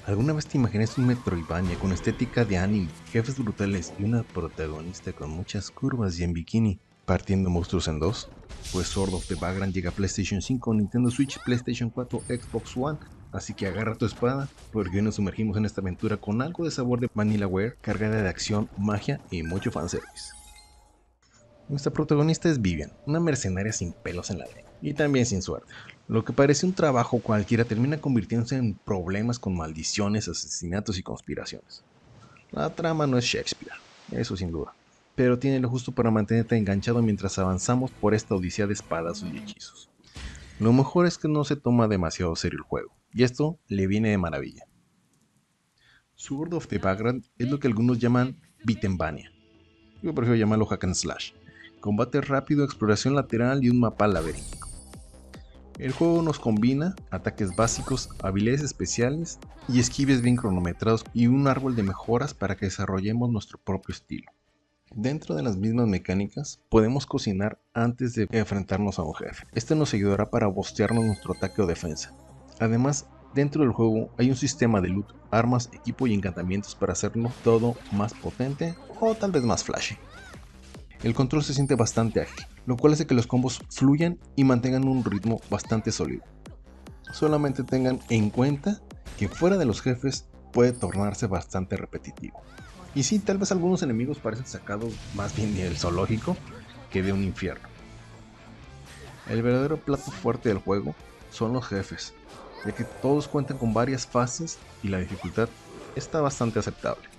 ¿Alguna vez te imaginaste un Metroidvania con estética de anime, jefes brutales y una protagonista con muchas curvas y en bikini, partiendo monstruos en dos? Pues Sword of the Vagrant llega a PlayStation 5, Nintendo Switch, PlayStation 4, Xbox One, así que agarra tu espada, porque hoy nos sumergimos en esta aventura con algo de sabor de Vanillaware, cargada de acción, magia y mucho fanservice. Nuestra protagonista es Vivian, una mercenaria sin pelos en la lengua, y también sin suerte. Lo que parece un trabajo cualquiera termina convirtiéndose en problemas con maldiciones, asesinatos y conspiraciones. La trama no es Shakespeare, eso sin duda, pero tiene lo justo para mantenerte enganchado mientras avanzamos por esta odisea de espadas y hechizos. Lo mejor es que no se toma demasiado serio el juego, y esto le viene de maravilla. Sword of the Vagrant es lo que algunos llaman Beat'em'vania. Yo prefiero llamarlo hack and slash. Combate rápido, exploración lateral y un mapa laberíntico. El juego nos combina ataques básicos, habilidades especiales y esquives bien cronometrados y un árbol de mejoras para que desarrollemos nuestro propio estilo. Dentro de las mismas mecánicas, podemos cocinar antes de enfrentarnos a un jefe. Esto nos ayudará para bostearnos nuestro ataque o defensa. Además, dentro del juego hay un sistema de loot, armas, equipo y encantamientos para hacerlo todo más potente o tal vez más flashy. El control se siente bastante ágil, lo cual hace que los combos fluyan y mantengan un ritmo bastante sólido. Solamente tengan en cuenta que fuera de los jefes puede tornarse bastante repetitivo. Y sí, tal vez algunos enemigos parecen sacados más bien del zoológico que de un infierno. El verdadero plato fuerte del juego son los jefes, ya que todos cuentan con varias fases y la dificultad está bastante aceptable.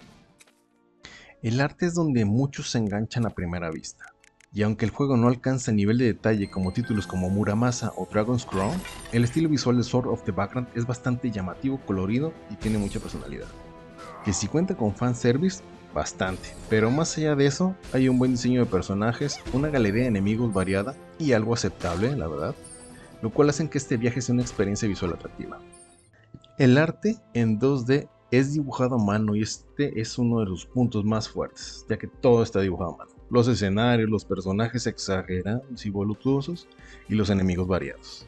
El arte es donde muchos se enganchan a primera vista, y aunque el juego no alcanza el nivel de detalle como títulos como Muramasa o Dragon's Crown, el estilo visual de Sword of the Vagrant es bastante llamativo, colorido y tiene mucha personalidad. Que si cuenta con fanservice, bastante, pero más allá de eso, hay un buen diseño de personajes, una galería de enemigos variada y algo aceptable, la verdad, lo cual hacen que este viaje sea una experiencia visual atractiva. El arte en 2D es dibujado a mano y este es uno de los puntos más fuertes, ya que todo está dibujado a mano. Los escenarios, los personajes exagerados y voluptuosos y los enemigos variados.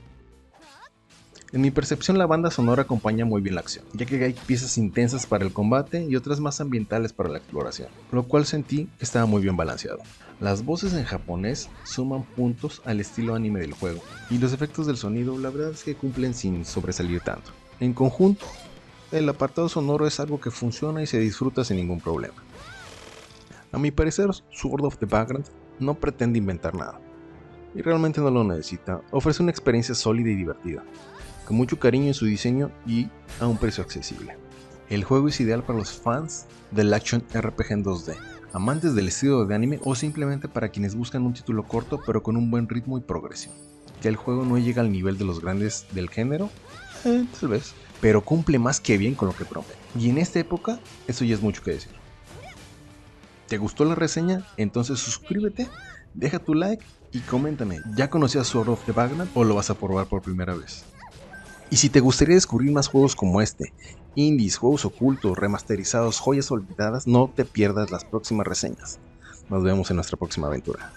En mi percepción la banda sonora acompaña muy bien la acción, ya que hay piezas intensas para el combate y otras más ambientales para la exploración, lo cual sentí que estaba muy bien balanceado. Las voces en japonés suman puntos al estilo anime del juego, y los efectos del sonido la verdad es que cumplen sin sobresalir tanto. En conjunto, el apartado sonoro es algo que funciona y se disfruta sin ningún problema. A mi parecer, Sword of the Vagrant no pretende inventar nada, y realmente no lo necesita. Ofrece una experiencia sólida y divertida, con mucho cariño en su diseño y a un precio accesible. El juego es ideal para los fans del Action RPG en 2D, amantes del estilo de anime o simplemente para quienes buscan un título corto pero con un buen ritmo y progresión. Que el juego no llega al nivel de los grandes del género, tal vez, pero cumple más que bien con lo que promete. Y en esta época, eso ya es mucho que decir. ¿Te gustó la reseña? Entonces suscríbete, deja tu like y coméntame, ¿ya conocías Sword of the Vagrant o lo vas a probar por primera vez? Y si te gustaría descubrir más juegos como este, indies, juegos ocultos, remasterizados, joyas olvidadas, no te pierdas las próximas reseñas. Nos vemos en nuestra próxima aventura.